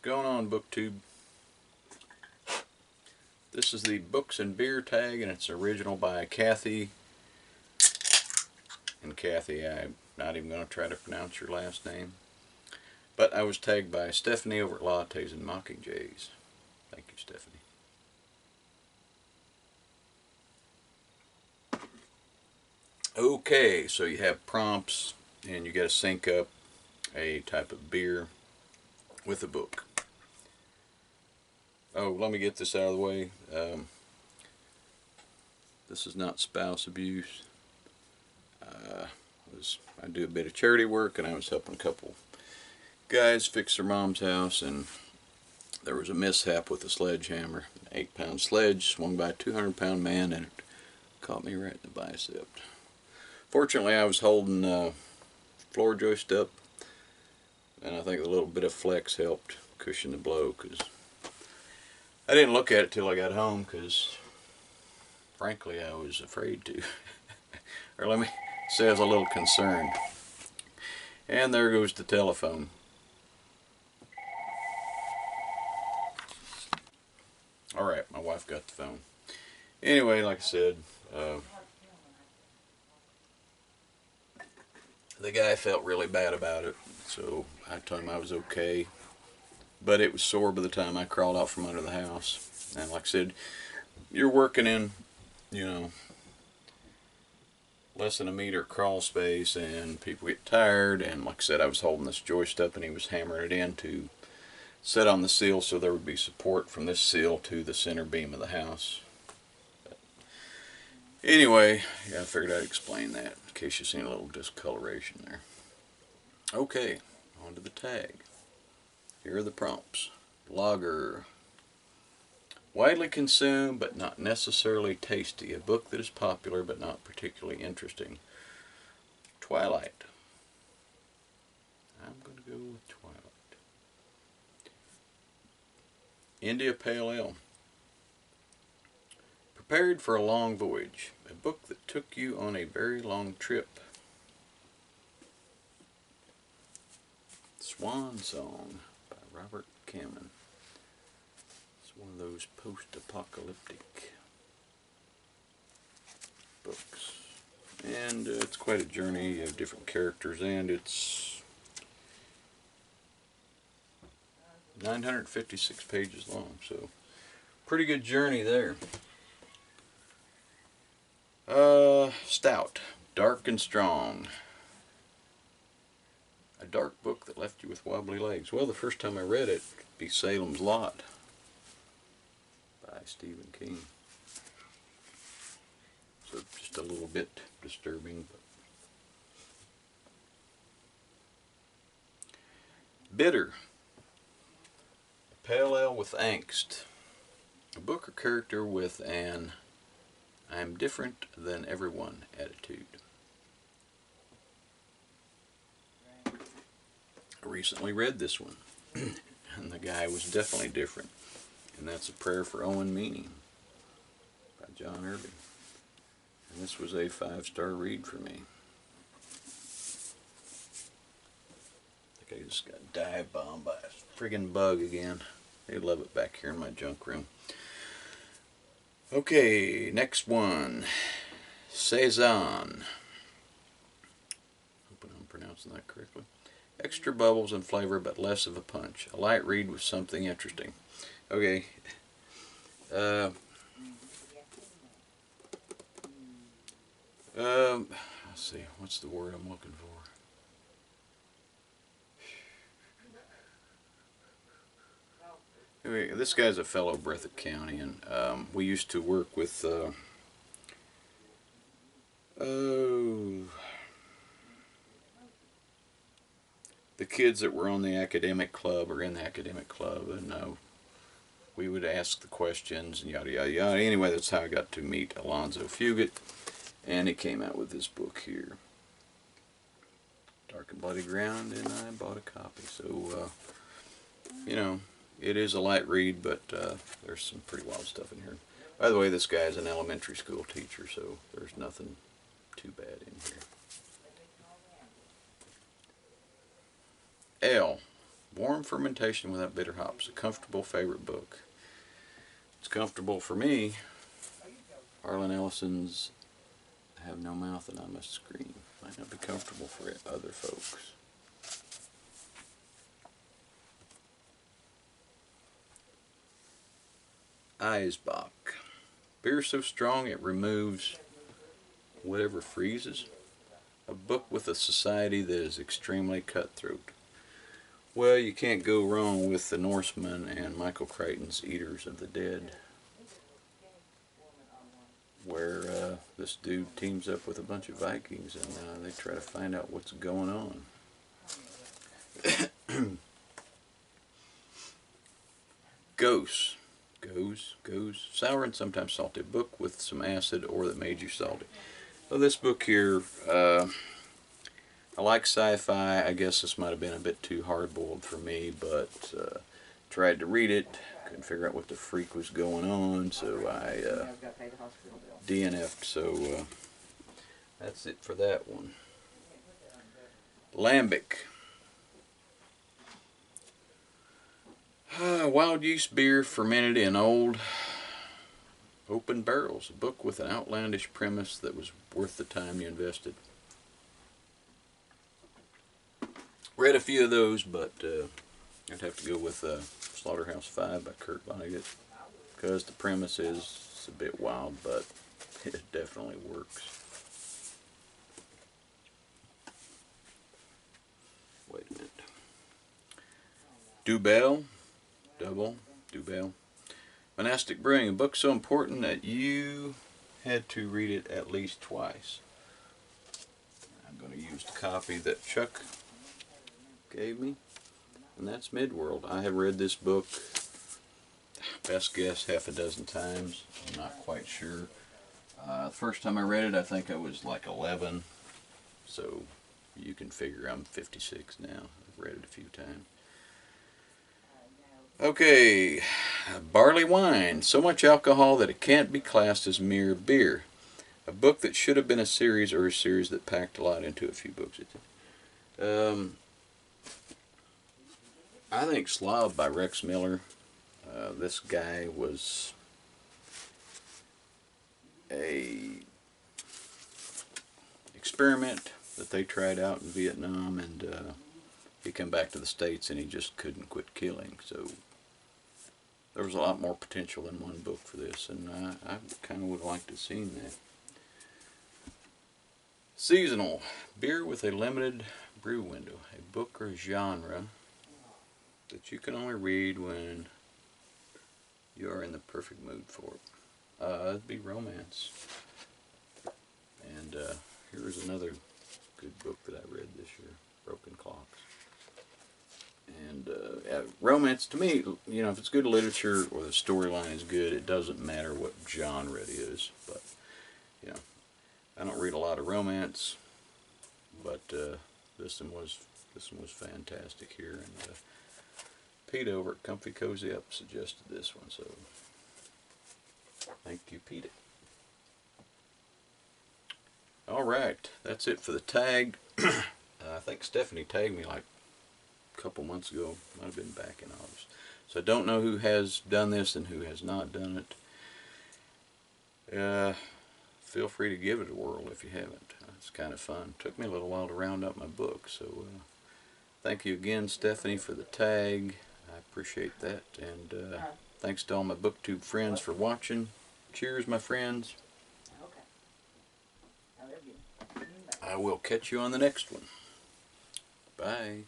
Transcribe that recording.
going on, BookTube? This is the Books and Beer tag, and it's original by Kathy. And Kathy, I'm not even going to try to pronounce your last name. But I was tagged by Stephanie over at LattesAndMockingjays. Thank you, Stephanie. Okay, so you have prompts, and you got to sync up a type of beer with a book. Oh, let me get this out of the way. This is not spouse abuse. I do a bit of charity work, and I was helping a couple guys fix their mom's house, and there was a mishap with a sledgehammer. An 8-pound sledge swung by a 200-pound man, and it caught me right in the bicep. Fortunately, I was holding floor joist up, and I think a little bit of flex helped cushion the blow, because I didn't look at it till I got home, because frankly I was afraid to. Or let me say I was a little concerned. And there goes the telephone. Alright, my wife got the phone. Anyway, like I said, the guy felt really bad about it, so I told him I was okay. But it was sore by the time I crawled out from under the house. And like I said, you're working in, you know, less than a meter crawl space, and people get tired. And like I said, I was holding this joist up, and he was hammering it in to set on the seal so there would be support from this seal to the center beam of the house. But anyway, yeah, I figured I'd explain that in case you've seen a little discoloration there. Okay, on to the tag. Here are the prompts. Lager. Widely consumed but not necessarily tasty. A book that is popular but not particularly interesting. Twilight. I'm going to go with Twilight. India Pale Ale. Prepared for a long voyage. A book that took you on a very long trip. Swan Song by Robert Cameron. It's one of those post-apocalyptic books. And it's quite a journey of different characters, and it's 956 pages long, so pretty good journey there. Stout, Dark and Strong. A dark book that left you with wobbly legs. Well, the first time I read it, it'd be Salem's Lot by Stephen King. So just a little bit disturbing. But Bitter. A pale ale with angst. A book or character with an I'm different than everyone attitude. I recently read this one, and the guy was definitely different, and that's A Prayer for Owen Meany by John Irving. And this was a 5-star read for me. I think I just got dive bombed by a friggin' bug again. They love it back here in my junk room. Okay, next one. Saison. Hoping I'm pronouncing that correctly. Extra bubbles and flavor, but less of a punch. A light read with something interesting. Okay. Let's see. What's the word I'm looking for? Anyway, this guy's a fellow Breathitt County, and we used to work with the kids that were on the academic club or in the academic club, and we would ask the questions and yada yada yada. Anyway, that's how I got to meet Alonzo Fugit, and he came out with this book here, Dark and Bloody Ground, and I bought a copy. So you know, it is a light read, but there's some pretty wild stuff in here. By the way, this guy is an elementary school teacher, so there's nothing too bad in here. Ale, Warm Fermentation Without Bitter Hops. A comfortable favorite book. It's comfortable for me. Harlan Ellison's I Have No Mouth and I Must Scream. Might not be comfortable for other folks. Eisbach. Beer so strong it removes whatever freezes. A book with a society that is extremely cutthroat. Well, you can't go wrong with the Norsemen and Michael Crichton's Eaters of the Dead, where this dude teams up with a bunch of Vikings and they try to find out what's going on. Goes. Sour and sometimes salty. A book with some acid or that made you salty. Well, this book here, I like sci-fi. I guess this might have been a bit too hard-boiled for me, but tried to read it. Couldn't figure out what the freak was going on, so I DNF'd. So that's it for that one. Lambic. Wild yeast beer fermented in old open barrels. A book with an outlandish premise that was worth the time you invested. Read a few of those, but I'd have to go with Slaughterhouse-Five by Kurt Vonnegut, because the premise is a bit wild, but it definitely works. Wait a minute. Dubell. Monastic Brewing, a book so important that you had to read it at least twice. I'm going to use the copy that Chuck gave me, and that's Midworld. I have read this book, best guess, half a dozen times. I'm not quite sure. The first time I read it, I think I was like 11, so you can figure I'm 56 now. I've read it a few times. Okay, Barley Wine, so much alcohol that it can't be classed as mere beer. A book that should have been a series, or a series that packed a lot into a few books. I think Slob by Rex Miller. This guy was a experiment that they tried out in Vietnam, and he came back to the States and he just couldn't quit killing. So there was a lot more potential in one book for this, and I kind of would like to have seen that. Seasonal. Beer with a limited brew window. A book or genre that you can only read when you are in the perfect mood for it. It'd be romance. And here's another good book that I read this year, Broken Clocks. And romance, to me, you know, if it's good literature or the storyline is good, it doesn't matter what genre it is. But, you know, I don't read a lot of romance, but this one was fantastic here. And Pete over at Comfy Cozy Up suggested this one, so thank you, Pete. Alright, that's it for the tag. I think Stephanie tagged me like a couple months ago. Might have been back in August. So I don't know who has done this and who has not done it. Feel free to give it a whirl if you haven't. It's kind of fun. Took me a little while to round up my book. So thank you again, Stephanie, for the tag. I appreciate that. And thanks to all my BookTube friends for watching. Cheers, my friends. I will catch you on the next one. Bye.